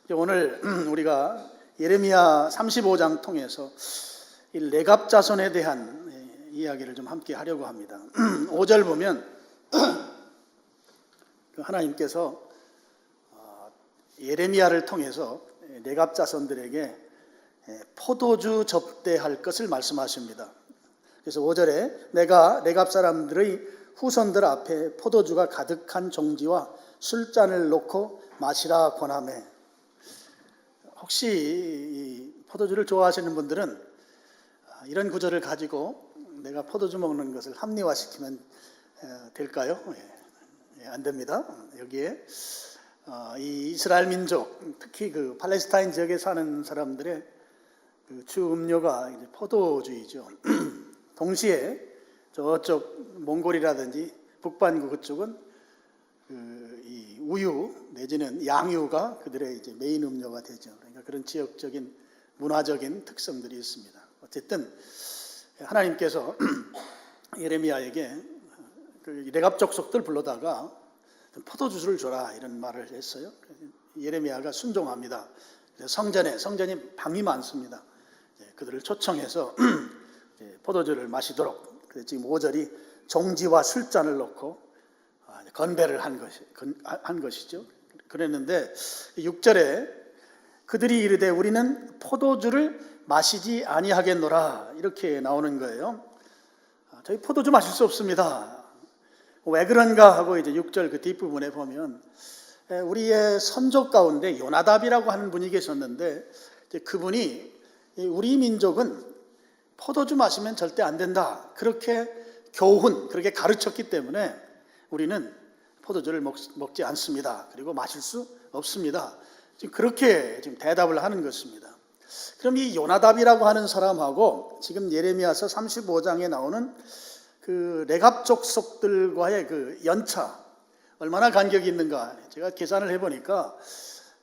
오늘 우리가 예레미야 35장 통해서 이 레갑 자손에 대한 이야기를 좀 함께 하려고 합니다. 5절 보면 하나님께서 예레미야를 통해서 레갑 자손들에게 포도주 접대할 것을 말씀하십니다. 그래서 5절에 내가 레갑 사람들의 후손들 앞에 포도주가 가득한 종지와 술잔을 놓고 마시라 권하매. 혹시 이 포도주를 좋아하시는 분들은 이런 구절을 가지고 내가 포도주 먹는 것을 합리화시키면 될까요? 안 됩니다. 여기에 이 이스라엘 민족, 특히 그 팔레스타인 지역에 사는 사람들의 그 주 음료가 이제 포도주이죠. 동시에 저쪽 몽골이라든지 북반구 그쪽은 이 우유 내지는 양유가 그들의 이제 메인 음료가 되죠. 그러니까 그런 지역적인 문화적인 특성들이 있습니다. 어쨌든 하나님께서 예레미야에게 그 레갑 족속들 불러다가 포도주를 줘라 이런 말을 했어요. 예레미야가 순종합니다. 성전이 방이 많습니다. 그들을 초청해서 포도주를 마시도록. 지금 5절이 종지와 술잔을 놓고 건배를 한 것이죠. 그랬는데 6절에 그들이 이르되 우리는 포도주를 마시지 아니하겠노라 이렇게 나오는 거예요. 저희 포도주 마실 수 없습니다. 왜 그런가 하고 이제 6절 그 뒷부분에 보면 우리의 선조 가운데 요나답이라고 하는 분이 계셨는데 그분이 우리 민족은 포도주 마시면 절대 안 된다 그렇게 그렇게 가르쳤기 때문에 우리는 포도주를 먹지 않습니다. 그리고 마실 수 없습니다. 지금 그렇게 지금 대답을 하는 것입니다. 그럼 이 요나답이라고 하는 사람하고 지금 예레미야서 35장에 나오는 그 레갑 족속들과의 그 연차 얼마나 간격이 있는가? 제가 계산을 해보니까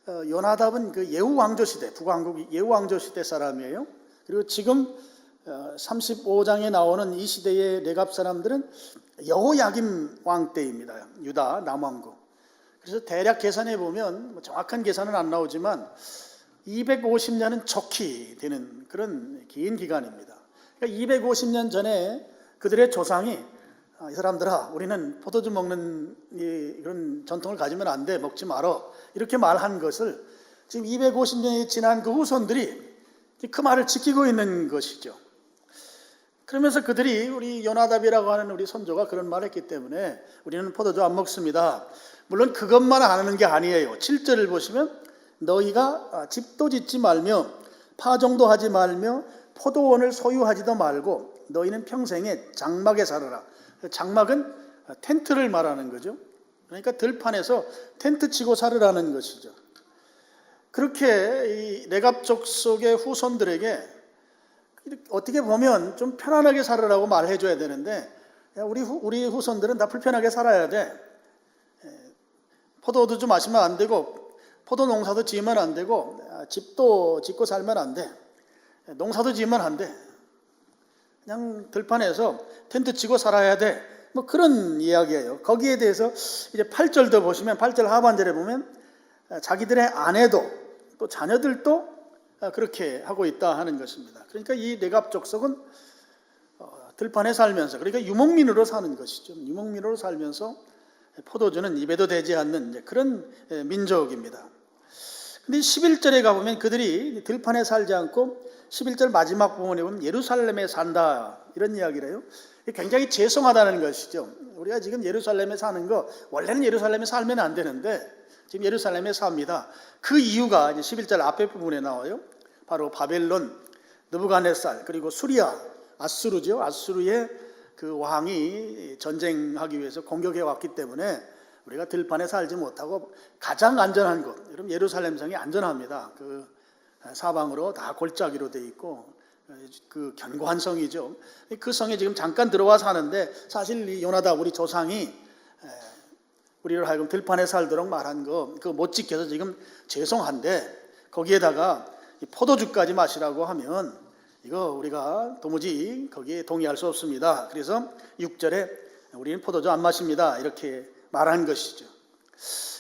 요나답은 그 예후 왕조 시대, 북왕국 예후 왕조 시대 사람이에요. 그리고 지금 35장에 나오는 이 시대의 레갑 사람들은 여호야김 왕 때입니다. 유다 남왕국. 그래서 대략 계산해 보면 정확한 계산은 안 나오지만 250년은 좋게 되는 그런 긴 기간입니다. 그러니까 250년 전에 그들의 조상이 이 사람들아 우리는 포도주 먹는 이런 전통을 가지면 안 돼, 먹지 말어 이렇게 말한 것을 지금 250년이 지난 그 후손들이 그 말을 지키고 있는 것이죠. 그러면서 그들이 우리 요나답이라고 하는 우리 선조가 그런 말을 했기 때문에 우리는 포도주 안 먹습니다. 물론 그것만 하는 게 아니에요. 7절을 보시면 너희가 집도 짓지 말며 파종도 하지 말며 포도원을 소유하지도 말고 너희는 평생에 장막에 살아라. 장막은 텐트를 말하는 거죠. 그러니까 들판에서 텐트 치고 살으라는 것이죠. 그렇게 이 레갑 족속의 후손들에게 어떻게 보면 좀 편안하게 살으라고 말해줘야 되는데 우리 후손들은 다 불편하게 살아야 돼. 포도도 좀 마시면 안 되고 포도 농사도 지으면 안 되고 집도 짓고 살면 안 돼. 농사도 지으면 안 돼. 그냥 들판에서 텐트 치고 살아야 돼. 뭐 그런 이야기예요. 거기에 대해서 이제 8절도 보시면 8절 하반절에 보면 자기들의 아내도 또 자녀들도 그렇게 하고 있다 하는 것입니다. 그러니까 이 레갑 족속은 들판에 살면서 그러니까 유목민으로 사는 것이죠. 유목민으로 살면서 포도주는 입에도 대지 않는 그런 민족입니다. 근데 11절에 가보면 그들이 들판에 살지 않고 11절 마지막 부분에 보면 예루살렘에 산다 이런 이야기를 해요. 굉장히 죄송하다는 것이죠. 우리가 지금 예루살렘에 사는 거 원래는 예루살렘에 살면 안 되는데 지금 예루살렘에 삽니다. 그 이유가 이제 11절 앞에 부분에 나와요. 바로 바벨론, 느부갓네살 그리고 수리아, 아수르죠. 아수르의 그 왕이 전쟁하기 위해서 공격해 왔기 때문에 우리가 들판에 살지 못하고 가장 안전한 곳, 여러분 예루살렘 성이 안전합니다. 그 사방으로 다 골짜기로 돼 있고 그 견고한 성이죠. 그 성에 지금 잠깐 들어와 사는데 사실 이 요나답 우리 조상이 우리를 하여금 들판에 살도록 말한 거 그거 못 지켜서 지금 죄송한데 거기에다가 포도주까지 마시라고 하면 이거 우리가 도무지 거기에 동의할 수 없습니다. 그래서 6절에 우리는 포도주 안 마십니다 이렇게 말한 것이죠.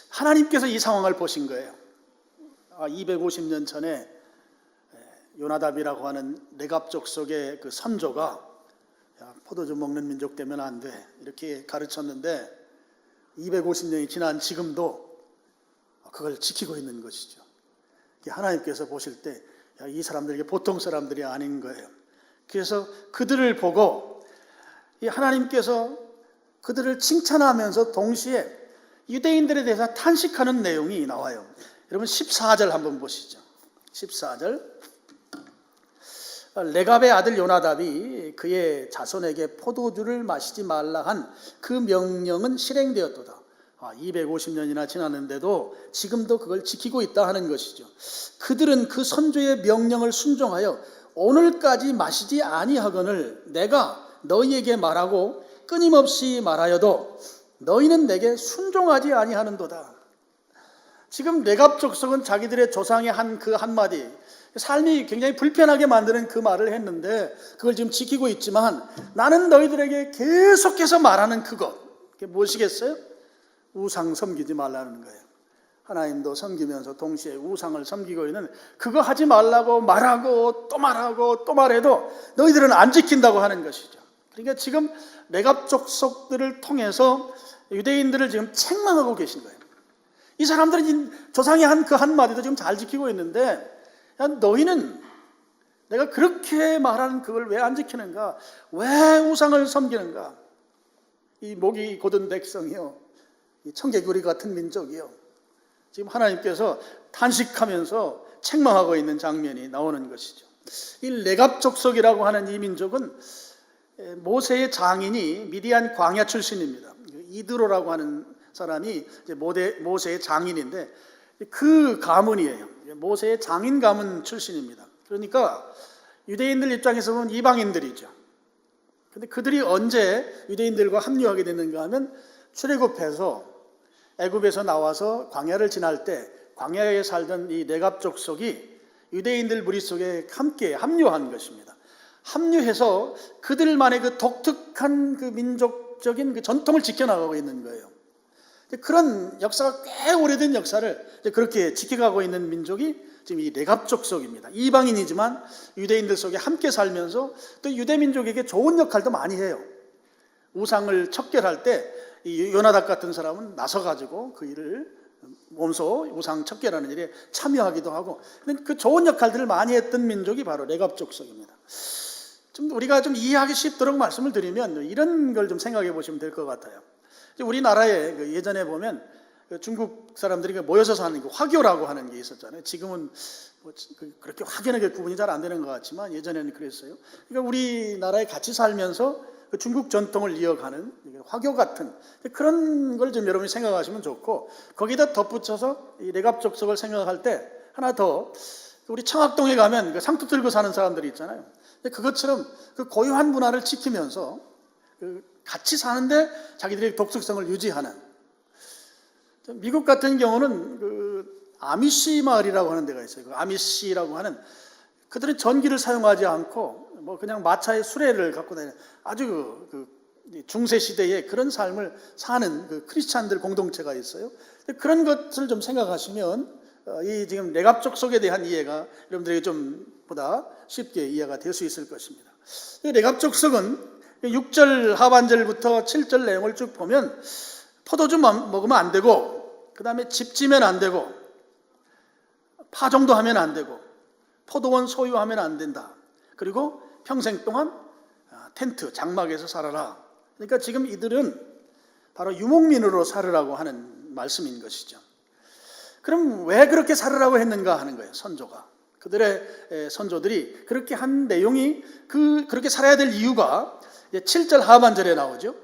하나님께서 이 상황을 보신 거예요. 250년 전에 요나답이라고 하는 레갑 족속의 그 선조가 포도주 먹는 민족 되면 안 돼 이렇게 가르쳤는데 250년이 지난 지금도 그걸 지키고 있는 것이죠. 하나님께서 보실 때 이 사람들이 보통 사람들이 아닌 거예요. 그래서 그들을 보고 하나님께서 그들을 칭찬하면서 동시에 유대인들에 대해서 탄식하는 내용이 나와요. 여러분 14절 한번 보시죠. 14절 레갑의 아들 요나답이 그의 자손에게 포도주를 마시지 말라 한 그 명령은 실행되었도다. 250년이나 지났는데도 지금도 그걸 지키고 있다 하는 것이죠. 그들은 그 선조의 명령을 순종하여 오늘까지 마시지 아니하거늘 내가 너희에게 말하고 끊임없이 말하여도 너희는 내게 순종하지 아니하는도다. 지금 레갑 족속은 자기들의 조상의 한 그 한마디, 삶이 굉장히 불편하게 만드는 그 말을 했는데 그걸 지금 지키고 있지만 나는 너희들에게 계속해서 말하는 그것, 그게 무엇이겠어요? 우상 섬기지 말라는 거예요. 하나님도 섬기면서 동시에 우상을 섬기고 있는 그거 하지 말라고 말하고 또 말하고 또 말해도 너희들은 안 지킨다고 하는 것이죠. 그러니까 지금 레갑 족속들을 통해서 유대인들을 지금 책망하고 계신 거예요. 이 사람들은 조상이 한 그 한마디도 지금 잘 지키고 있는데 너희는 내가 그렇게 말하는 그걸 왜 안 지키는가? 왜 우상을 섬기는가? 이 목이 곧은 백성이요, 이 청개구리 같은 민족이요, 지금 하나님께서 탄식하면서 책망하고 있는 장면이 나오는 것이죠. 이 레갑 족속이라고 하는 이 민족은 모세의 장인이 미디안 광야 출신입니다. 이드로라고 하는 사람이 모세의 장인인데 그 가문이에요. 모세의 장인 가문 출신입니다. 그러니까 유대인들 입장에서 보면 이방인들이죠. 근데 그들이 언제 유대인들과 합류하게 됐는가 하면 출애굽해서 애굽에서 나와서 광야를 지날 때 광야에 살던 이 레갑 족속이 유대인들 무리 속에 함께 합류한 것입니다. 합류해서 그들만의 그 독특한 그 민족적인 그 전통을 지켜나가고 있는 거예요. 그런 역사가 꽤 오래된 역사를 그렇게 지켜가고 있는 민족이 지금 이 레갑 족속입니다. 이방인이지만 유대인들 속에 함께 살면서 또 유대 민족에게 좋은 역할도 많이 해요. 우상을 척결할 때 이 요나답 같은 사람은 나서가지고 그 일을 몸소 우상 척결하는 일에 참여하기도 하고, 그 좋은 역할들을 많이 했던 민족이 바로 레갑 족속입니다. 좀 우리가 좀 이해하기 쉽도록 말씀을 드리면 이런 걸 좀 생각해 보시면 될 것 같아요. 우리나라에 예전에 보면 중국 사람들이 모여서 사는 화교라고 하는 게 있었잖아요. 지금은 그렇게 확연하게 구분이 잘 안 되는 것 같지만 예전에는 그랬어요. 그러니까 우리나라에 같이 살면서 중국 전통을 이어가는 화교 같은 그런 걸 좀 여러분이 생각하시면 좋고, 거기다 덧붙여서 이 레갑 족속을 생각할 때 하나 더, 우리 청학동에 가면 그 상투 들고 사는 사람들이 있잖아요. 그것처럼 그 고유한 문화를 지키면서 같이 사는데 자기들의 독특성을 유지하는, 미국 같은 경우는 그 아미시 마을이라고 하는 데가 있어요. 그 아미시라고 하는, 그들은 전기를 사용하지 않고 뭐 그냥 마차의 수레를 갖고 다니는 아주 그 중세 시대의 그런 삶을 사는 그 크리스찬들 공동체가 있어요. 그런 것을 좀 생각하시면 이 지금 레갑 족속에 대한 이해가 여러분들에게 좀 보다 쉽게 이해가 될 수 있을 것입니다. 레갑 족속은 6절 하반절부터 7절 내용을 쭉 보면 포도주 먹으면 안 되고, 그 다음에 집 지면 안 되고, 파종도 하면 안 되고, 포도원 소유하면 안 된다. 그리고 평생 동안 텐트, 장막에서 살아라. 그러니까 지금 이들은 바로 유목민으로 살으라고 하는 말씀인 것이죠. 그럼 왜 그렇게 살으라고 했는가 하는 거예요, 선조가. 그들의 선조들이 그렇게 한 내용이 그렇게 살아야 될 이유가 7절 하반절에 나오죠.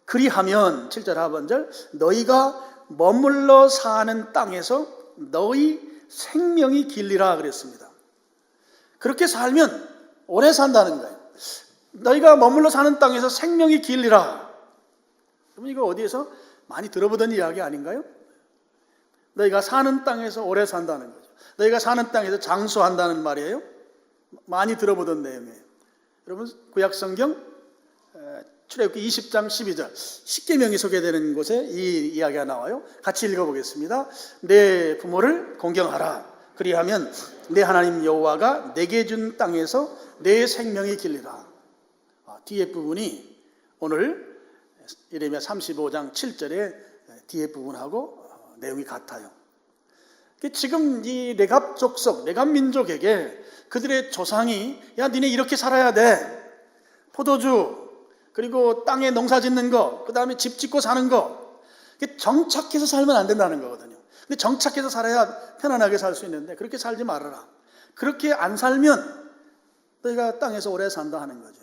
그리하면 7절 하반절, 너희가 머물러 사는 땅에서 너희 생명이 길리라 그랬습니다. 그렇게 살면 오래 산다는 거예요. 너희가 머물러 사는 땅에서 생명이 길리라. 그럼 이거 어디에서 많이 들어보던 이야기 아닌가요? 너희가 사는 땅에서 오래 산다는 거죠. 너희가 사는 땅에서 장수한다는 말이에요. 많이 들어보던 내용이에요. 여러분 구약 성경 출애굽기 20장 12절 십계명이 소개되는 곳에 이 이야기가 나와요. 같이 읽어보겠습니다. 내 부모를 공경하라. 그리하면 내 하나님 여호와가 내게 준 땅에서 내 생명이 길리라. 뒤에 부분이 오늘 예레미야 35장 7절의 뒤에 부분하고 내용이 같아요. 지금 이 레갑 족속, 레갑 민족에게 그들의 조상이 야 니네 이렇게 살아야 돼. 포도주 그리고 땅에 농사 짓는 거, 그 다음에 집 짓고 사는 거, 정착해서 살면 안 된다는 거거든요. 근데 정착해서 살아야 편안하게 살 수 있는데 그렇게 살지 말아라. 그렇게 안 살면 너희가 땅에서 오래 산다 하는 거죠.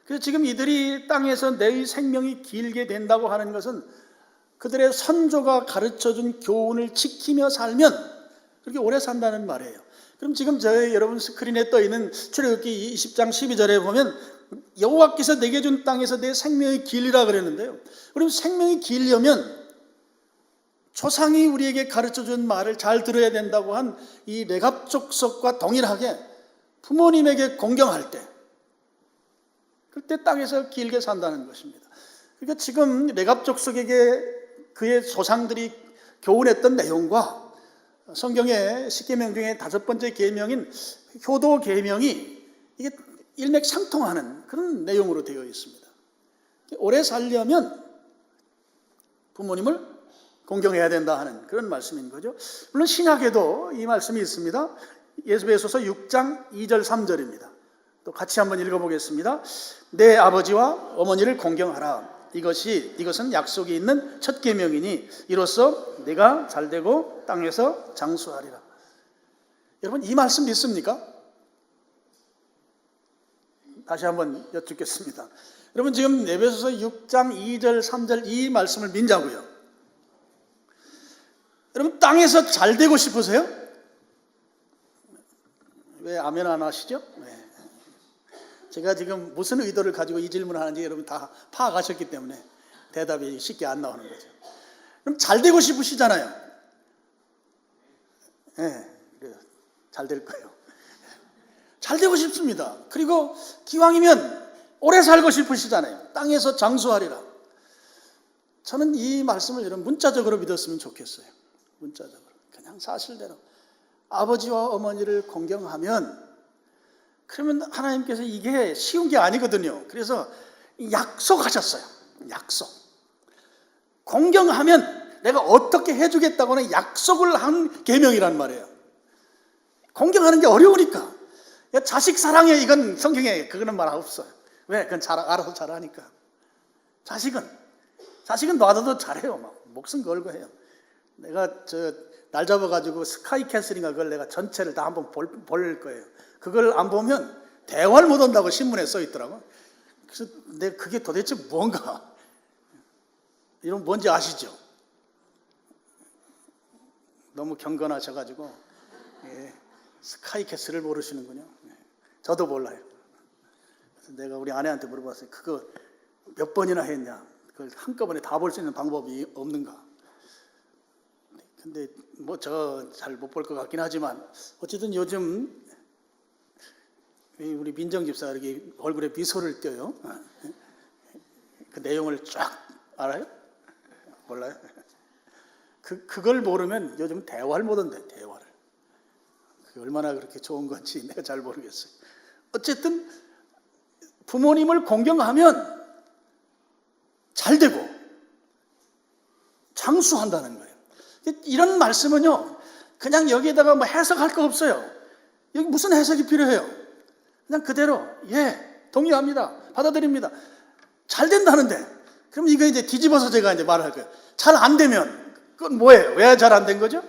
그래서 지금 이들이 땅에서 내 생명이 길게 된다고 하는 것은 그들의 선조가 가르쳐준 교훈을 지키며 살면 그렇게 오래 산다는 말이에요. 그럼 지금 여러분 스크린에 떠 있는 출애굽기 20장 12절에 보면 여호와께서 내게 준 땅에서 내 생명이 길리라 그랬는데요. 그럼 생명이 길려면 조상이 우리에게 가르쳐준 말을 잘 들어야 된다고 한 이 레갑 족속과 동일하게 부모님에게 공경할 때 그때 땅에서 길게 산다는 것입니다. 그러니까 지금 레갑 족속에게 그의 조상들이 교훈했던 내용과 성경의 10계명 중에 5번째 계명인 효도 계명이 이게 일맥상통하는 그런 내용으로 되어 있습니다. 오래 살려면 부모님을 공경해야 된다 하는 그런 말씀인 거죠. 물론 신약에도 이 말씀이 있습니다. 예수배소서 6장 2절 3절입니다. 또 같이 한번 읽어보겠습니다. 내 아버지와 어머니를 공경하라. 이것은 약속이 있는 첫 계명이니 이로써 내가 잘되고 땅에서 장수하리라. 여러분 이 말씀 믿습니까? 다시 한번 여쭙겠습니다. 여러분 지금 에베소서 6장 2절 3절 이 말씀을 믿냐고요? 여러분 땅에서 잘되고 싶으세요? 왜 아멘 안 하시죠? 네. 제가 지금 무슨 의도를 가지고 이 질문을 하는지 여러분 다 파악하셨기 때문에 대답이 쉽게 안 나오는 거죠. 그럼 잘 되고 싶으시잖아요. 네, 잘 될 거예요. 잘 되고 싶습니다. 그리고 기왕이면 오래 살고 싶으시잖아요. 땅에서 장수하리라. 저는 이 말씀을 여러분 문자적으로 믿었으면 좋겠어요. 문자적으로. 그냥 사실대로. 아버지와 어머니를 공경하면 그러면 하나님께서 이게 쉬운 게 아니거든요. 그래서 약속하셨어요. 약속. 공경하면 내가 어떻게 해주겠다고는 약속을 한 계명이란 말이에요. 공경하는 게 어려우니까. 자식 사랑해 이건 성경에 그거는 말 없어요. 왜? 그건 알아서 잘하니까. 자식은 놔둬도 잘해요. 막 목숨 걸고 해요. 내가 날 잡아가지고 스카이캐슬인가 그걸 내가 전체를 다 한번 볼 거예요. 그걸 안 보면 대화를 못 한다고 신문에 써 있더라고. 그래서 내가 그게 도대체 뭔가 이런 뭔지 아시죠? 너무 경건하셔가지고 스카이캐슬을 모르시는군요. 저도 몰라요. 그래서 내가 우리 아내한테 물어봤어요. 그거 몇 번이나 했냐? 그걸 한꺼번에 다 볼 수 있는 방법이 없는가? 근데 뭐 저 잘 못 볼 것 같긴 하지만 어쨌든 요즘 우리 민정 집사 이렇게 얼굴에 미소를 띄어요. 그 내용을 쫙 알아요? 몰라요? 그걸 모르면 요즘 대화를 못 한대. 대화를. 그게 얼마나 그렇게 좋은 건지 내가 잘 모르겠어요. 어쨌든 부모님을 공경하면 잘 되고 장수한다는 거예요. 이런 말씀은요, 그냥 여기에다가 뭐 해석할 거 없어요. 여기 무슨 해석이 필요해요? 그냥 그대로, 동의합니다. 받아들입니다. 잘 된다는데, 그럼 이거 이제 뒤집어서 제가 이제 말할 거예요. 잘 안 되면, 그건 뭐예요? 왜 잘 안 된 거죠?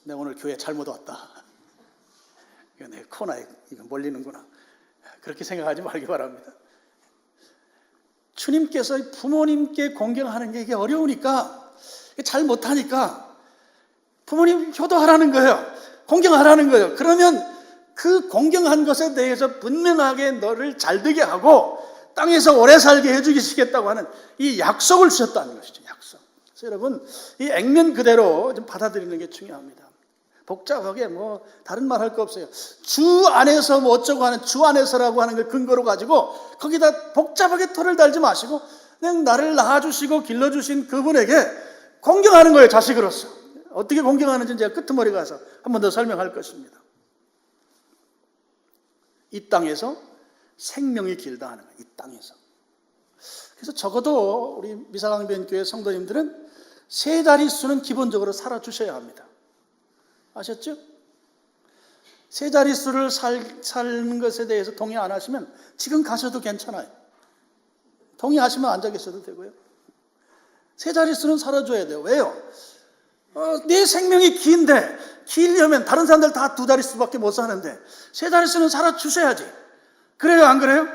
내가 오늘 교회 잘못 왔다. 이거 내 코너에 이거 몰리는구나. 그렇게 생각하지 말기 바랍니다. 주님께서 부모님께 공경하는 게 이게 어려우니까, 잘 못하니까 부모님 효도하라는 거예요. 공경하라는 거예요. 그러면 그 공경한 것에 대해서 분명하게 너를 잘되게 하고 땅에서 오래 살게 해주시겠다고 하는 이 약속을 주셨다는 것이죠. 약속. 그래서 여러분 이 액면 그대로 좀 받아들이는 게 중요합니다. 복잡하게 뭐 다른 말 할 거 없어요. 주 안에서 뭐 어쩌고 하는 주 안에서라고 하는 걸 근거로 가지고 거기다 복잡하게 털을 달지 마시고 그냥 나를 낳아주시고 길러주신 그분에게 공경하는 거예요. 자식으로서. 어떻게 공경하는지 제가 끄트머리 가서 한 번 더 설명할 것입니다. 이 땅에서 생명이 길다 하는 거예요. 이 땅에서. 그래서 적어도 우리 미사강변교회 성도님들은 세 자릿수는 기본적으로 살아주셔야 합니다. 아셨죠? 세 자릿수를 사는 것에 대해서 동의 안 하시면 지금 가셔도 괜찮아요. 동의하시면 앉아 계셔도 되고요. 세 자릿수는 살아줘야 돼요. 왜요? 내 생명이 긴데 길려면 다른 사람들 다 두 자릿수밖에 못 사는데 세 자릿수는 살아주셔야지. 그래요? 안 그래요?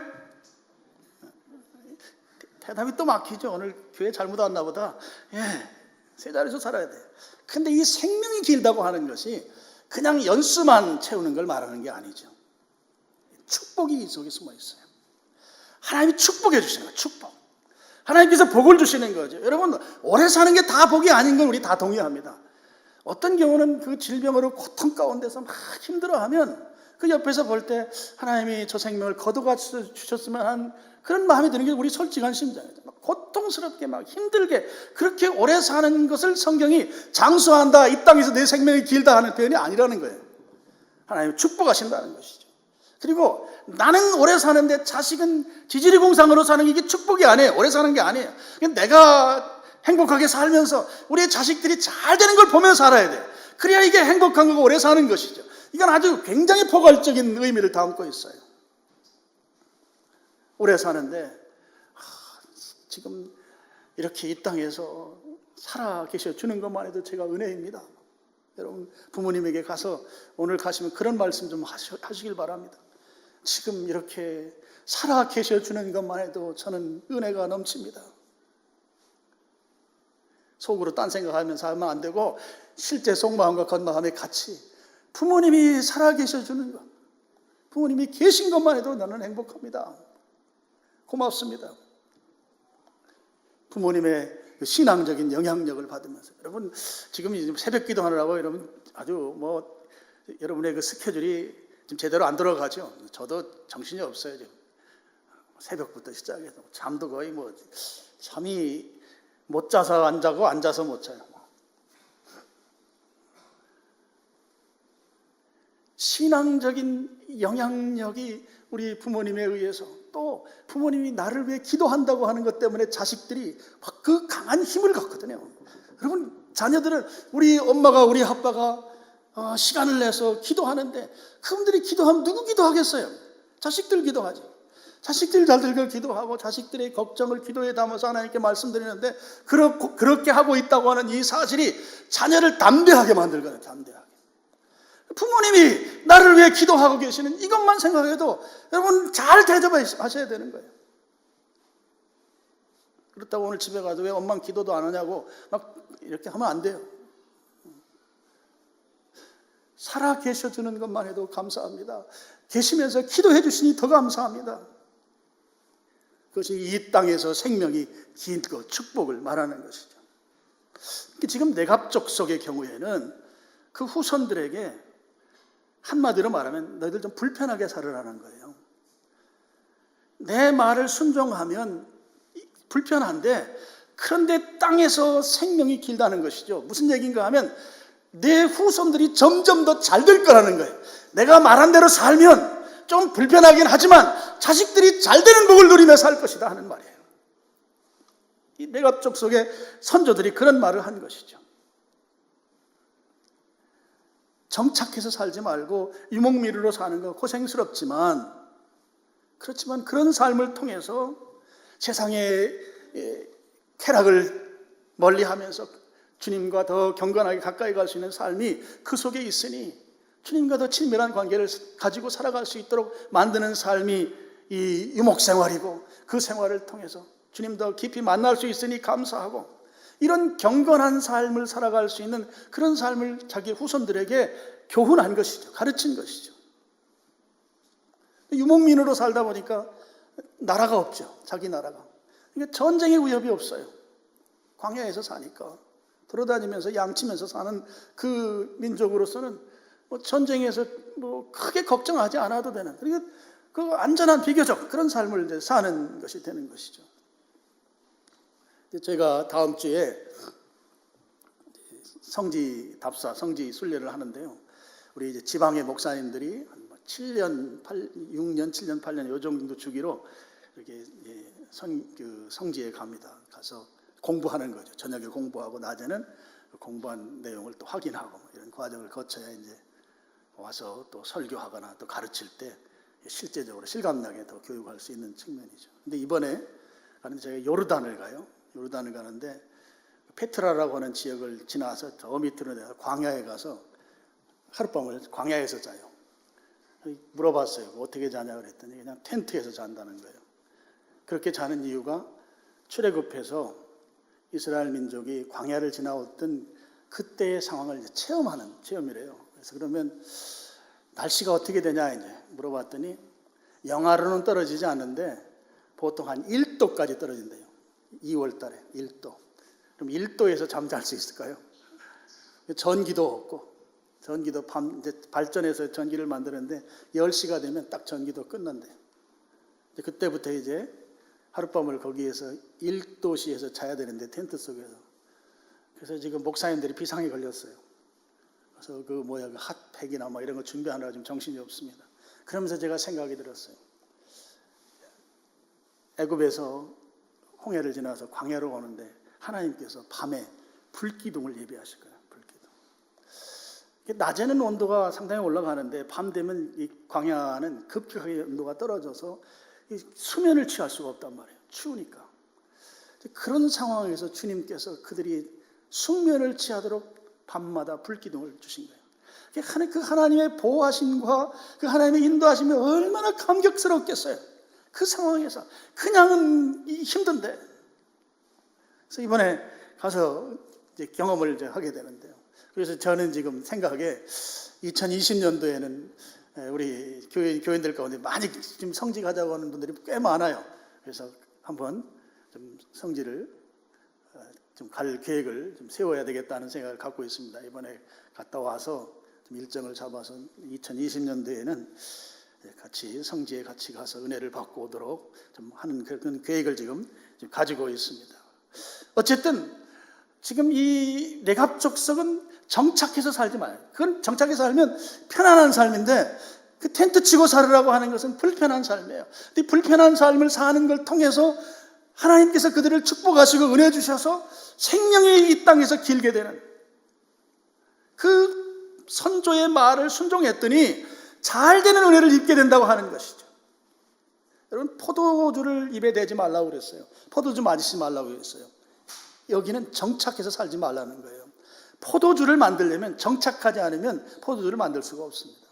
대답이 또 막히죠. 오늘 교회 잘못 왔나 보다. 예, 세 자릿수 살아야 돼요. 근데 이 생명이 길다고 하는 것이 그냥 연수만 채우는 걸 말하는 게 아니죠. 축복이 이 속에 숨어 있어요. 하나님이 축복해 주시는 거예요. 축복. 하나님께서 복을 주시는 거죠. 여러분, 오래 사는 게 다 복이 아닌 건 우리 다 동의합니다. 어떤 경우는 그 질병으로 고통 가운데서 막 힘들어하면 그 옆에서 볼 때 하나님이 저 생명을 거둬가 주셨으면 한 그런 마음이 드는 게 우리 솔직한 심정이죠. 막 고통스럽게 막 힘들게 그렇게 오래 사는 것을 성경이 장수한다, 이 땅에서 내 생명이 길다 하는 표현이 아니라는 거예요. 하나님이 축복하신다는 것이죠. 그리고 나는 오래 사는데 자식은 지지리공상으로 사는 게 이게 축복이 아니에요. 오래 사는 게 아니에요. 내가 행복하게 살면서 우리의 자식들이 잘 되는 걸 보면서 살아야 돼요. 그래야 이게 행복한 거고 오래 사는 것이죠. 이건 아주 굉장히 포괄적인 의미를 담고 있어요. 오래 사는데 지금 이렇게 이 땅에서 살아 계셔 주는 것만 해도 제가 은혜입니다. 여러분 부모님에게 가서 오늘 가시면 그런 말씀 좀 하시길 바랍니다. 지금 이렇게 살아 계셔 주는 것만 해도 저는 은혜가 넘칩니다. 속으로 딴 생각하면서 하면 안 되고 실제 속마음과 겉마음에 같이 부모님이 살아 계셔 주는 것, 부모님이 계신 것만 해도 나는 행복합니다. 고맙습니다. 부모님의 신앙적인 영향력을 받으면서 여러분 지금 새벽 기도하느라고 여러분 아주 뭐 여러분의 그 스케줄이 지금 제대로 안 들어가죠. 저도 정신이 없어요. 지금 새벽부터 시작해서 잠도 거의 뭐 잠이 못 자서 안 자고 앉아서 못 자요. 신앙적인 영향력이 우리 부모님에 의해서 또 부모님이 나를 위해 기도한다고 하는 것 때문에 자식들이 막 그 강한 힘을 갖거든요. 여러분 자녀들은 우리 엄마가 우리 아빠가 시간을 내서 기도하는데 그분들이 기도하면 누구 기도하겠어요? 자식들 기도하지. 자식들 자들과 기도하고 자식들의 걱정을 기도에 담아서 하나님께 말씀드리는데 그렇게 하고 있다고 하는 이 사실이 자녀를 담대하게 만들거든요. 담대하게. 부모님이 나를 위해 기도하고 계시는 이것만 생각해도 여러분 잘 대접하셔야 되는 거예요. 그렇다고 오늘 집에 가서 왜 엄마는 기도도 안 하냐고 막 이렇게 하면 안 돼요. 살아 계셔주는 것만 해도 감사합니다. 계시면서 기도해 주시니 더 감사합니다. 그것이 이 땅에서 생명이 긴 것, 축복을 말하는 것이죠. 지금 내갑족속의 경우에는 그 후손들에게 한마디로 말하면 너희들 좀 불편하게 살으라는 거예요. 내 말을 순종하면 불편한데 그런데 땅에서 생명이 길다는 것이죠. 무슨 얘기인가 하면 내 후손들이 점점 더 잘 될 거라는 거예요. 내가 말한 대로 살면 좀 불편하긴 하지만 자식들이 잘 되는 복을 누리며 살 것이다 하는 말이에요. 이 내갑족 속의 선조들이 그런 말을 한 것이죠. 정착해서 살지 말고 유목민으로 사는 건 고생스럽지만 그렇지만 그런 삶을 통해서 세상의 쾌락을 멀리하면서 주님과 더 경건하게 가까이 갈 수 있는 삶이 그 속에 있으니 주님과 더 친밀한 관계를 가지고 살아갈 수 있도록 만드는 삶이 이 유목생활이고 그 생활을 통해서 주님 더 깊이 만날 수 있으니 감사하고 이런 경건한 삶을 살아갈 수 있는 그런 삶을 자기 후손들에게 교훈한 것이죠. 가르친 것이죠. 유목민으로 살다 보니까 나라가 없죠. 자기 나라가. 그러니까 전쟁의 위협이 없어요. 광야에서 사니까 돌아다니면서 양치면서 사는 그 민족으로서는 뭐 전쟁에서 뭐 크게 걱정하지 않아도 되는, 그리고 그 안전한 비교적 그런 삶을 이제 사는 것이 되는 것이죠. 제가 다음 주에 성지 답사, 성지 순례를 하는데요. 우리 이제 지방의 목사님들이 한 7년, 6년, 7년, 8년 요 정도 주기로 이렇게 성지에 갑니다. 가서 공부하는 거죠. 저녁에 공부하고 낮에는 공부한 내용을 또 확인하고 이런 과정을 거쳐야 이제 와서 또 설교하거나 또 가르칠 때 실제적으로 실감나게 더 교육할 수 있는 측면이죠. 근데 이번에 가는데 제가 요르단을 가요. 요르단을 가는데 페트라라고 하는 지역을 지나서 저 밑으로 내가 광야에 가서 하룻밤을 광야에서 자요. 물어봤어요. 어떻게 자냐 그랬더니 그냥 텐트에서 잔다는 거예요. 그렇게 자는 이유가 출애굽해서 이스라엘 민족이 광야를 지나왔던 그때의 상황을 이제 체험하는 체험이래요. 그래서 그러면 날씨가 어떻게 되냐 이제 물어봤더니 영하로는 떨어지지 않는데 보통 한 1도까지 떨어진대요. 2월 달에 1도. 그럼 1도에서 잠잘 수 있을까요? 전기도 없고, 전기도 이제 발전해서 전기를 만드는데 10시가 되면 딱 전기도 끝난대요. 그때부터 이제 하룻밤을 거기에서 1도시에서 자야 되는데 텐트 속에서. 그래서 지금 목사님들이 비상이 걸렸어요. 그래서 그 핫팩이나 이런 거 준비하느라 좀 정신이 없습니다. 그러면서 제가 생각이 들었어요. 애굽에서 홍해를 지나서 광야로 오는데 하나님께서 밤에 불기둥을 예비하실 거예요. 불기둥. 낮에는 온도가 상당히 올라가는데 밤 되면 이 광야는 급격하게 온도가 떨어져서 이 수면을 취할 수가 없단 말이에요. 추우니까. 그런 상황에서 주님께서 그들이 숙면을 취하도록 밤마다 불기둥을 주신 거예요. 그 하나님의 보호하심과 그 하나님의 인도하심이 얼마나 감격스럽겠어요. 그 상황에서 그냥은 힘든데. 그래서 이번에 가서 이제 경험을 이제 하게 되는데요. 그래서 저는 지금 생각에 2020년도에는 우리 교인들 가운데 많이 지금 성지 가자고 하는 분들이 꽤 많아요. 그래서 한번 좀 성지를 좀 갈 계획을 좀 세워야 되겠다는 생각을 갖고 있습니다. 이번에 갔다 와서 좀 일정을 잡아서 2020년도에는 같이 성지에 같이 가서 은혜를 받고 오도록 좀 하는 그런 계획을 지금 가지고 있습니다. 어쨌든 지금 이 레갑 족속은 정착해서 살지 마요. 그건 정착해서 살면 편안한 삶인데 그 텐트 치고 살으라고 하는 것은 불편한 삶이에요. 이 불편한 삶을 사는 걸 통해서 하나님께서 그들을 축복하시고 은혜 주셔서 생명이 이 땅에서 길게 되는 그 선조의 말을 순종했더니 잘 되는 은혜를 입게 된다고 하는 것이죠. 여러분, 포도주를 입에 대지 말라고 그랬어요. 포도주 마시지 말라고 그랬어요. 여기는 정착해서 살지 말라는 거예요. 포도주를 만들려면 정착하지 않으면 포도주를 만들 수가 없습니다.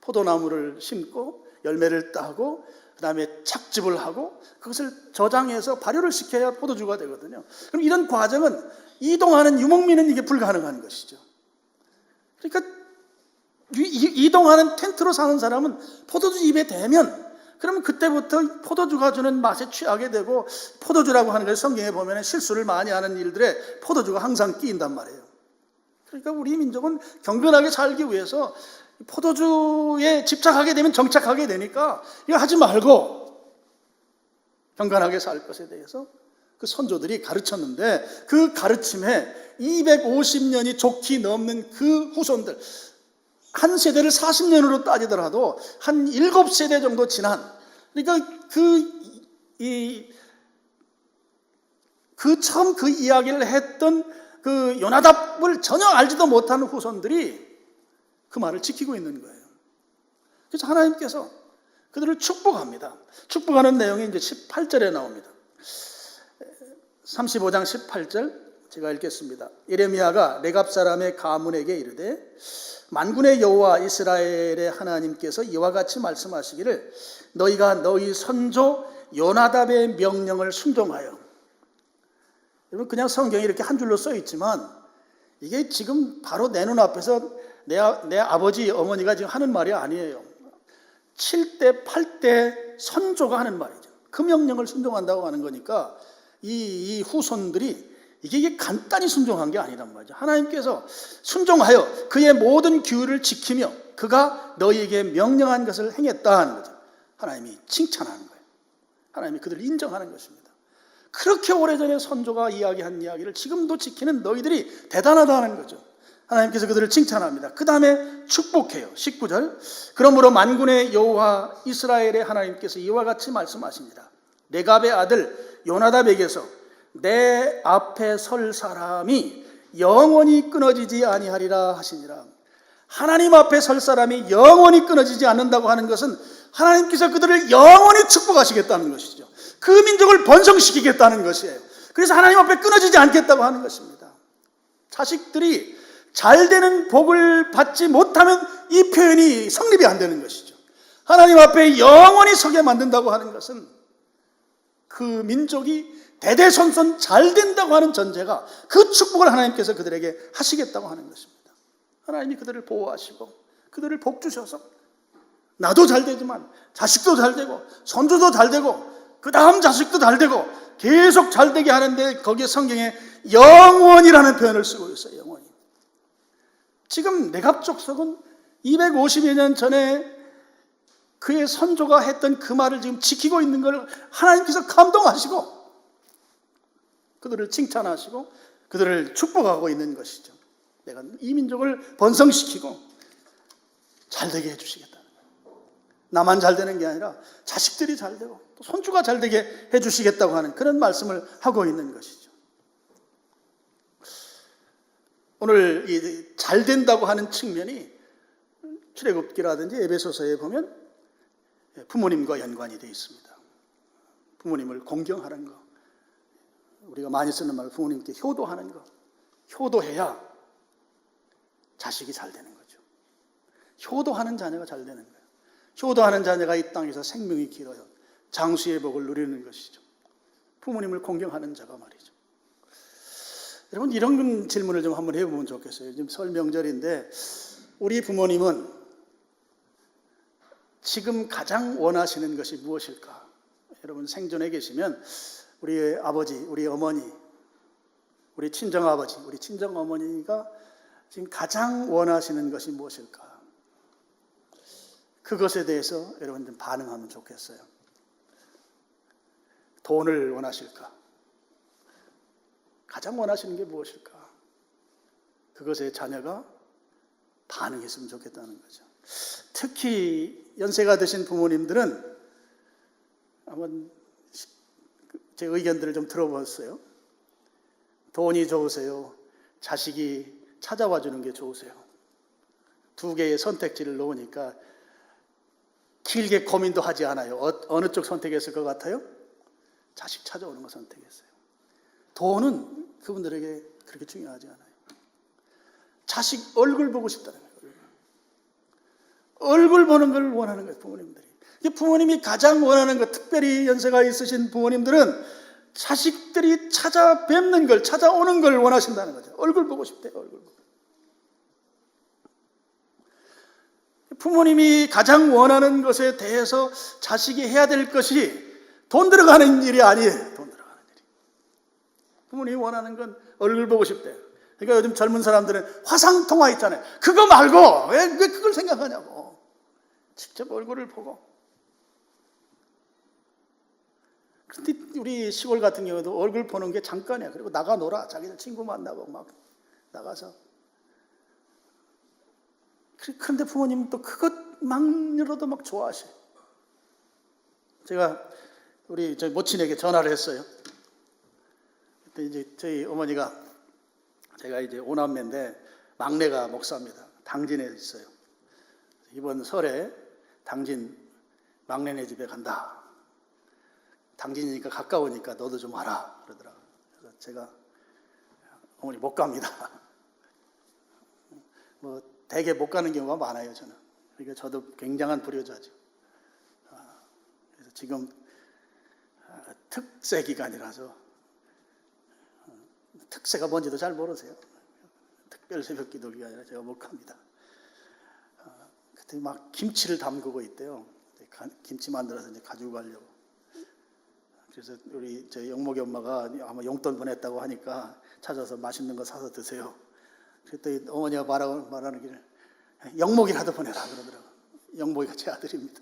포도나무를 심고 열매를 따고 그 다음에 착즙을 하고 그것을 저장해서 발효를 시켜야 포도주가 되거든요. 그럼 이런 과정은 이동하는 유목민은 이게 불가능한 것이죠. 그러니까 이동하는 텐트로 사는 사람은 포도주 입에 대면 그러면 그때부터 포도주가 주는 맛에 취하게 되고, 포도주라고 하는 걸 성경에 보면 실수를 많이 하는 일들에 포도주가 항상 끼인단 말이에요. 그러니까 우리 민족은 경건하게 살기 위해서 포도주에 집착하게 되면 정착하게 되니까 이거 하지 말고 경건하게 살 것에 대해서 그 선조들이 가르쳤는데, 그 가르침에 250년이 좋게 넘는 그 후손들, 한 세대를 40년으로 따지더라도 한 7세대 정도 지난, 그러니까 처음 그 이야기를 했던 그 요나답을 전혀 알지도 못하는 후손들이 그 말을 지키고 있는 거예요. 그래서 하나님께서 그들을 축복합니다. 축복하는 내용이 이제 18절에 나옵니다. 35장 18절 제가 읽겠습니다. 예레미야가 레갑 사람의 가문에게 이르되, 만군의 여호와 이스라엘의 하나님께서 이와 같이 말씀하시기를, 너희가 너희 선조 요나답의 명령을 순종하여. 여러분, 그냥 성경이 이렇게 한 줄로 써 있지만 이게 지금 바로 내 눈앞에서 내 아버지 어머니가 지금 하는 말이 아니에요. 7대 8대 선조가 하는 말이죠. 그 명령을 순종한다고 하는 거니까 이 후손들이 이게 간단히 순종한 게 아니란 말이죠. 하나님께서 순종하여 그의 모든 규율을 지키며 그가 너희에게 명령한 것을 행했다 하는 거죠. 하나님이 칭찬하는 거예요. 하나님이 그들을 인정하는 것입니다. 그렇게 오래전에 선조가 이야기한 이야기를 지금도 지키는 너희들이 대단하다 하는 거죠. 하나님께서 그들을 칭찬합니다. 그 다음에 축복해요. 19절. 그러므로 만군의 여호와 이스라엘의 하나님께서 이와 같이 말씀하십니다. 레갑의 아들 요나답에게서 내 앞에 설 사람이 영원히 끊어지지 아니하리라 하시니라. 하나님 앞에 설 사람이 영원히 끊어지지 않는다고 하는 것은 하나님께서 그들을 영원히 축복하시겠다는 것이죠. 그 민족을 번성시키겠다는 것이에요. 그래서 하나님 앞에 끊어지지 않겠다고 하는 것입니다. 자식들이 잘 되는 복을 받지 못하면 이 표현이 성립이 안 되는 것이죠. 하나님 앞에 영원히 서게 만든다고 하는 것은 그 민족이 대대손손 잘 된다고 하는 전제가 그 축복을 하나님께서 그들에게 하시겠다고 하는 것입니다. 하나님이 그들을 보호하시고 그들을 복 주셔서 나도 잘 되지만 자식도 잘 되고 손주도 잘 되고 그 다음 자식도 잘 되고 계속 잘 되게 하는데 거기에 성경에 영원이라는 표현을 쓰고 있어요. 영원히. 지금 레갑 족속은 250여 년 전에 그의 선조가 했던 그 말을 지금 지키고 있는 걸 하나님께서 감동하시고 그들을 칭찬하시고 그들을 축복하고 있는 것이죠. 내가 이 민족을 번성시키고 잘되게 해주시겠다는 거예요. 나만 잘되는 게 아니라 자식들이 잘되고 또 손주가 잘되게 해주시겠다고 하는 그런 말씀을 하고 있는 것이죠. 오늘 이 잘된다고 하는 측면이 출애굽기라든지 에베소서에 보면 부모님과 연관이 되어 있습니다. 부모님을 공경하는 것, 우리가 많이 쓰는 말 부모님께 효도하는 것, 효도해야 자식이 잘 되는 거죠. 효도하는 자녀가 잘 되는 거예요. 효도하는 자녀가 이 땅에서 생명이 길어요. 장수의 복을 누리는 것이죠. 부모님을 공경하는 자가 말이죠. 여러분 이런 질문을 좀 한번 해보면 좋겠어요. 지금 설 명절인데 우리 부모님은 지금 가장 원하시는 것이 무엇일까? 여러분 생존해 계시면 우리 아버지, 우리 어머니, 우리 친정아버지, 우리 친정어머니가 지금 가장 원하시는 것이 무엇일까? 그것에 대해서 여러분 좀 반응하면 좋겠어요. 돈을 원하실까? 가장 원하시는 게 무엇일까? 그것에 자녀가 반응했으면 좋겠다는 거죠. 특히 연세가 드신 부모님들은 한번 제 의견들을 좀 들어봤어요. 돈이 좋으세요? 자식이 찾아와 주는 게 좋으세요? 두 개의 선택지를 놓으니까 길게 고민도 하지 않아요. 어느 쪽 선택했을 것 같아요? 자식 찾아오는 거 선택했어요. 돈은 그분들에게 그렇게 중요하지 않아요. 자식 얼굴 보고 싶다는 거예요. 얼굴 보는 걸 원하는 거예요, 부모님들이. 부모님이 가장 원하는 것, 특별히 연세가 있으신 부모님들은 자식들이 찾아뵙는 걸, 찾아오는 걸 원하신다는 거죠. 얼굴 보고 싶대요, 얼굴 보고. 부모님이 가장 원하는 것에 대해서 자식이 해야 될 것이 돈 들어가는 일이 아니에요. 돈 들어가는 일이. 부모님이 원하는 건 얼굴 보고 싶대요. 그러니까 요즘 젊은 사람들은 화상통화 있잖아요. 그거 말고 왜 그걸 생각하냐고. 직접 얼굴을 보고. 근데 우리 시골 같은 경우도 얼굴 보는 게 잠깐이야. 그리고 나가 놀아. 자기들 친구 만나고 막 나가서. 그런데 부모님은 또 그것만으로도 막 좋아하셔요. 제가 우리 저희 모친에게 전화를 했어요. 그때 이제 저희 어머니가 제가 이제 오남매인데 막내가 목사입니다. 당진에 있어요. 이번 설에 당진 막내네 집에 간다. 당진이니까 가까우니까 너도 좀 와라 그러더라고요. 그래서 제가 어머니 못 갑니다. 뭐 대개 못 가는 경우가 많아요 저는. 그러니까 저도 굉장한 불효자죠. 그래서 지금 특세 기간이라서 특세가 뭔지도 잘 모르세요. 특별 새벽 기도가 아니라 제가 못 갑니다. 그때 막 김치를 담그고 있대요. 김치 만들어서 이제 가지고 가려고. 그래서 우리 제 영목이 엄마가 아마 용돈 보냈다고 하니까 찾아서 맛있는 거 사서 드세요. 그랬더니 어머니가 말하는 길에 영목이라도 보내라 그러더라고요. 영목이가 제 아들입니다.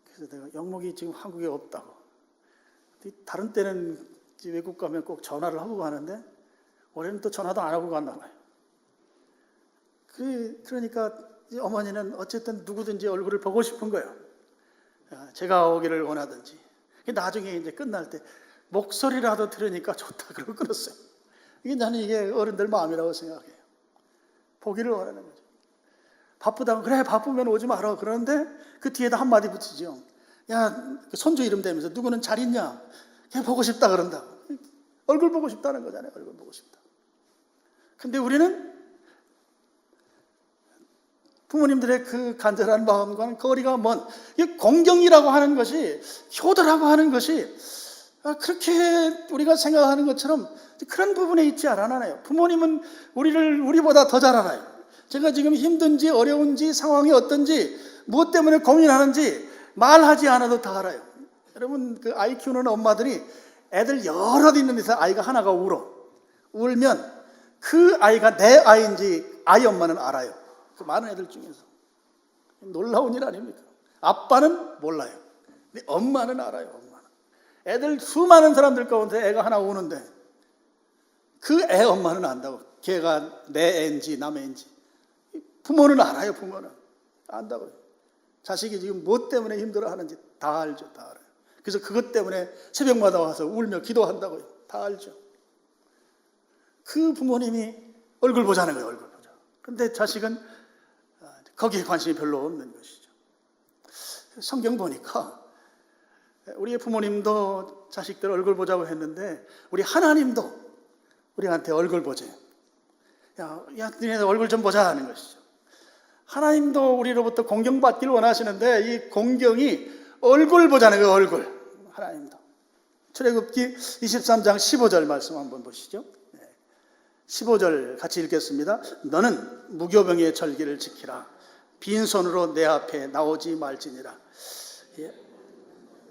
그래서 내가 영목이 지금 한국에 없다고. 다른 때는 외국 가면 꼭 전화를 하고 가는데 올해는 또 전화도 안 하고 갔나 봐요. 그러니까 어머니는 어쨌든 누구든지 얼굴을 보고 싶은 거예요. 제가 오기를 원하든지. 나중에 이제 끝날 때 목소리라도 들으니까 좋다 그러고 끊었어요. 이게 어른들 마음이라고 생각해요. 보기를 원하는 거죠. 바쁘다고 그래 바쁘면 오지 마라 그러는데 그 뒤에다 한마디 붙이죠. 야, 손주 이름 대면서 누구는 잘 있냐? 걔 보고 싶다 그런다. 얼굴 보고 싶다는 거잖아요. 얼굴 보고 싶다. 근데 우리는 부모님들의 그 간절한 마음과는 거리가 먼 공경이라고 하는 것이, 효도라고 하는 것이 그렇게 우리가 생각하는 것처럼 그런 부분에 있지 않아요. 부모님은 우리보다 더 잘 알아요. 제가 지금 힘든지 어려운지 상황이 어떤지 무엇 때문에 고민하는지 말하지 않아도 다 알아요. 여러분 그 아이 키우는 엄마들이 애들 여럿 있는 데서 아이가 하나가 울면 그 아이가 내 아이인지 아이 엄마는 알아요. 그 많은 애들 중에서. 놀라운 일 아닙니까? 아빠는 몰라요. 근데 엄마는 알아요. 엄마는. 애들 수많은 사람들 가운데 애가 하나 우는데 그 애 엄마는 안다고. 걔가 내 애인지 남의 애인지. 부모는 알아요. 부모는 안다고요. 자식이 지금 무엇 때문에 힘들어하는지 다 알죠. 다 알아요. 그래서 그것 때문에 새벽마다 와서 울며 기도한다고요. 다 알죠. 그 부모님이 얼굴 보자는 거예요. 얼굴 보자. 근데 자식은 거기에 관심이 별로 없는 것이죠. 성경 보니까 우리의 부모님도 자식들 얼굴 보자고 했는데 우리 하나님도 우리한테 얼굴 보자. 야, 너네 얼굴 좀 보자 하는 것이죠. 하나님도 우리로부터 공경받기를 원하시는데 이 공경이 얼굴 보자는 거예요. 얼굴. 하나님도. 출애굽기 23장 15절 말씀 한번 보시죠. 15절 같이 읽겠습니다. 너는 무교병의 절기를 지키라. 빈손으로 내 앞에 나오지 말지니라.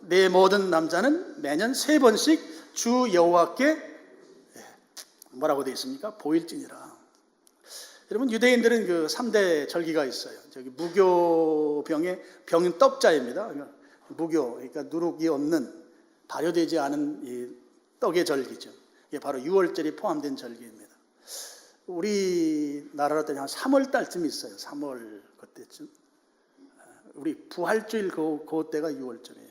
내 모든 남자는 매년 3번씩 주 여호와께 뭐라고 되어 있습니까? 보일지니라. 여러분 유대인들은 그 3대 절기가 있어요. 저기 무교병의 병은 떡자입니다. 무교, 그러니까 누룩이 없는 발효되지 않은 이 떡의 절기죠. 이게 바로 6월절이 포함된 절기입니다. 우리나라로 따지면 한 3월 달쯤 있어요. 3월 그때쯤. 우리 부활주일 그때가 6월절이에요.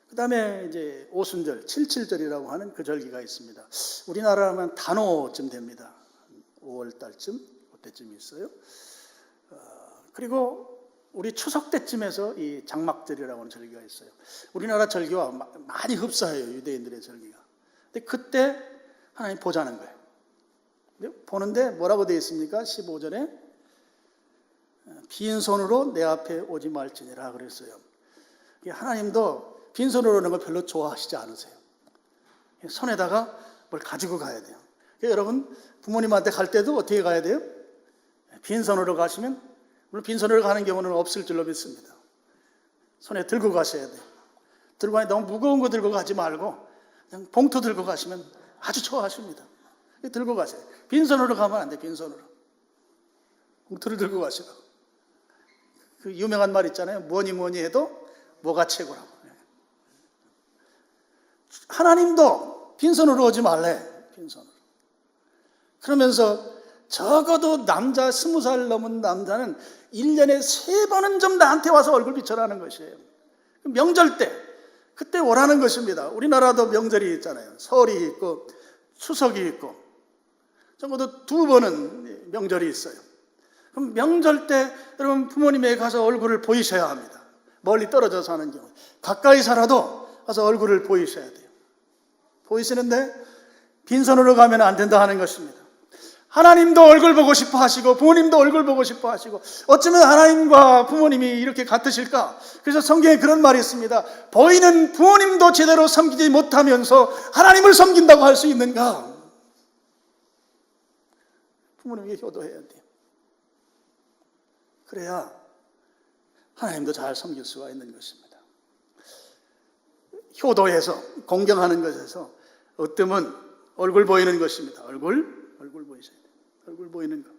그 다음에 이제 오순절, 칠칠절이라고 하는 그 절기가 있습니다. 우리나라라면 단오쯤 됩니다. 5월 달쯤, 그때쯤 있어요. 그리고 우리 추석 때쯤에서 이 장막절이라고 하는 절기가 있어요. 우리나라 절기와 많이 흡사해요. 유대인들의 절기가. 근데 그때 하나님 보자는 거예요. 보는데 뭐라고 되어 있습니까? 15절에 빈손으로 내 앞에 오지 말지니라 그랬어요. 하나님도 빈손으로 오는 걸 별로 좋아하시지 않으세요. 손에다가 뭘 가지고 가야 돼요. 여러분 부모님한테 갈 때도 어떻게 가야 돼요? 빈손으로 가시면, 물론 빈손으로 가는 경우는 없을 줄로 믿습니다. 손에 들고 가셔야 돼요. 들고 가니 너무 무거운 거 들고 가지 말고 그냥 봉투 들고 가시면 아주 좋아하십니다. 들고 가세요. 빈손으로 가면 안 돼. 빈손으로 봉투를 들고 가시라고. 그 유명한 말 있잖아요. 뭐니 해도 뭐가 최고라고. 하나님도 빈손으로 오지 말래. 빈손으로. 그러면서 적어도 남자 20살 넘은 남자는 1년에 3번은 좀 나한테 와서 얼굴 비춰라는 것이에요. 명절 때 그때 오라는 것입니다. 우리나라도 명절이 있잖아요. 설이 있고 추석이 있고 적어도 2번은 명절이 있어요. 그럼 명절 때 여러분 부모님에게 가서 얼굴을 보이셔야 합니다. 멀리 떨어져 사는 경우. 가까이 살아도 가서 얼굴을 보이셔야 돼요. 보이시는데 빈손으로 가면 안 된다 하는 것입니다. 하나님도 얼굴 보고 싶어 하시고 부모님도 얼굴 보고 싶어 하시고 어쩌면 하나님과 부모님이 이렇게 같으실까? 그래서 성경에 그런 말이 있습니다. 보이는 부모님도 제대로 섬기지 못하면서 하나님을 섬긴다고 할 수 있는가? 부모님에게 효도해야 돼요. 그래야 하나님도 잘 섬길 수가 있는 것입니다. 효도해서 공경하는 것에서 어떠면 얼굴 보이는 것입니다. 얼굴 보이셔야 돼요. 얼굴 보이는 것.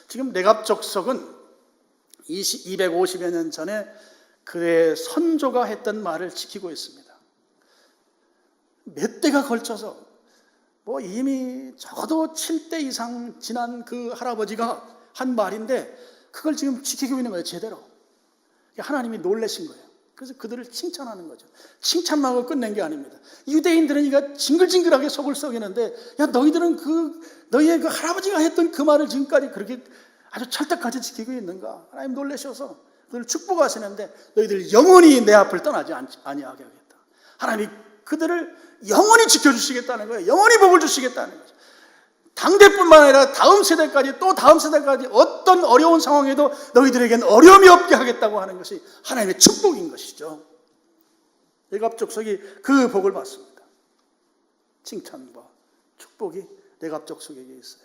지금 레갑족속은 250여 년 전에 그의 선조가 했던 말을 지키고 있습니다. 몇 대가 걸쳐서 이미 적어도 7대 이상 지난 그 할아버지가 한 말인데 그걸 지금 지키고 있는 거예요. 제대로. 하나님이 놀라신 거예요. 그래서 그들을 칭찬하는 거죠. 칭찬만 하고 끝낸 게 아닙니다. 유대인들은 이가 징글징글하게 속을 썩이는데, 야, 너희들은 너희의 그 할아버지가 했던 그 말을 지금까지 그렇게 아주 철떡같이 지키고 있는가? 하나님 놀라셔서 그들을 축복하시는데, 너희들 영원히 내 앞을 떠나지 아니하게 하겠다. 하나님이 그들을 영원히 지켜주시겠다는 거예요. 영원히 복을 주시겠다는 거죠. 당대뿐만 아니라 다음 세대까지, 또 다음 세대까지 어떤 어려운 상황에도 너희들에겐 어려움이 없게 하겠다고 하는 것이 하나님의 축복인 것이죠. 레갑족속이 그 복을 받습니다. 칭찬과 축복이 레갑족속에게 있어요.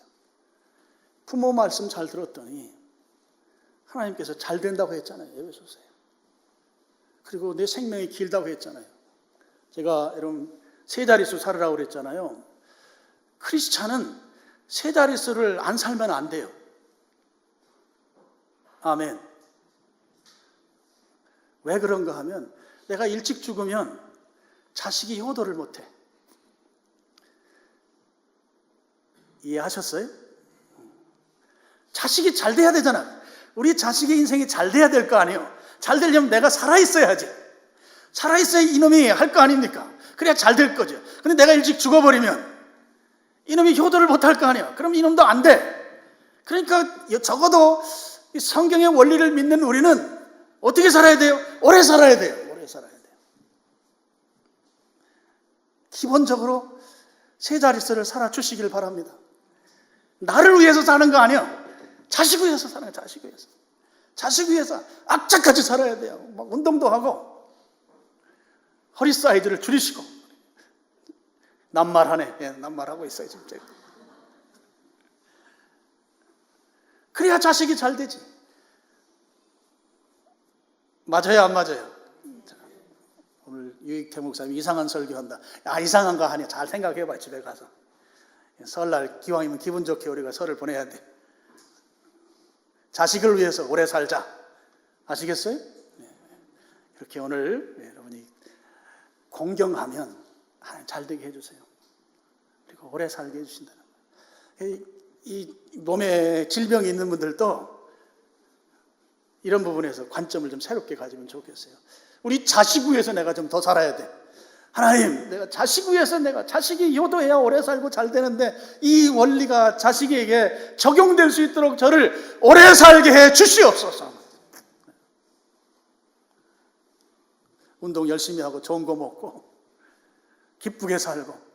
부모 말씀 잘 들었더니 하나님께서 잘 된다고 했잖아요. 에베소서에. 그리고 내 생명이 길다고 했잖아요. 제가 여러분 세 자릿수 살으라고 그랬잖아요. 크리스찬은 세 자릿수를 안 살면 안 돼요. 아멘. 왜 그런가 하면 내가 일찍 죽으면 자식이 효도를 못해. 이해하셨어요? 자식이 잘 돼야 되잖아. 우리 자식의 인생이 잘 돼야 될 거 아니에요. 잘 되려면 내가 살아있어야지. 살아있어야 이놈이 할 거 아닙니까? 그래야 잘 될 거죠. 근데 내가 일찍 죽어버리면 이놈이 효도를 못할 거 아니에요. 그럼 이놈도 안 돼. 그러니까 적어도 성경의 원리를 믿는 우리는 어떻게 살아야 돼요? 오래 살아야 돼요. 오래 살아야 돼요. 기본적으로 세 자릿수를 살아주시길 바랍니다. 나를 위해서 사는 거 아니에요. 자식 위해서 사는 거예요. 자식 위해서. 자식 위해서 악착같이 살아야 돼요. 막 운동도 하고 허리 사이즈를 줄이시고. 낱말하네. 예, 낱말하고 있어요 지금 제가. 그래야 자식이 잘 되지. 맞아요, 안 맞아요? 오늘 유익태 목사님 이상한 설교한다. 이상한 거 하니 잘 생각해봐. 집에 가서 설날 기왕이면 기분 좋게 우리가 설을 보내야 돼. 자식을 위해서 오래 살자. 아시겠어요? 네. 이렇게 오늘 여러분이 공경하면 하나님 잘 되게 해주세요. 그리고 오래 살게 해주신다는 거예요. 이 몸에 질병이 있는 분들도 이런 부분에서 관점을 좀 새롭게 가지면 좋겠어요. 우리 자식 위해서 내가 좀 더 살아야 돼. 하나님, 내가 자식 위해서 자식이 효도해야 오래 살고 잘 되는데 이 원리가 자식에게 적용될 수 있도록 저를 오래 살게 해 주시옵소서. 운동 열심히 하고 좋은 거 먹고 기쁘게 살고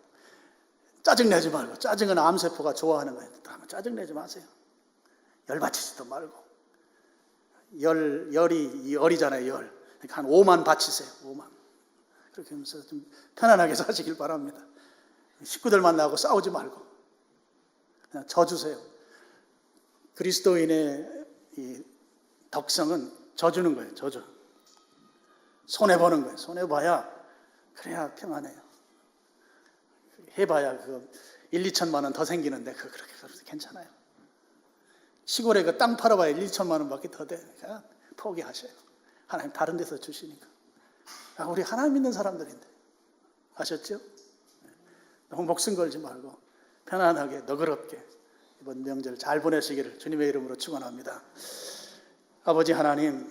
짜증내지 말고. 짜증은 암세포가 좋아하는 거예요. 짜증내지 마세요. 열받치지도 말고. 열이 열이잖아요. 열. 그러니까 한 5만 바치세요. 5만. 그렇게 하면서 좀 편안하게 사시길 바랍니다. 식구들 만나고 싸우지 말고 그냥 져주세요. 그리스도인의 이 덕성은 져주는 거예요. 져줘. 손해보는 거예요. 손해봐야 그래야 평안해요. 해봐야 1, 2천만 원 더 생기는데 그렇게 괜찮아요. 시골에 그 땅 팔아봐야 1, 2천만 원밖에 더 돼. 그러니까 포기하셔요. 하나님 다른 데서 주시니까. 우리 하나님 믿는 사람들인데. 아셨죠? 너무 목숨 걸지 말고 편안하게 너그럽게 이번 명절 잘 보내시기를 주님의 이름으로 축원합니다. 아버지 하나님,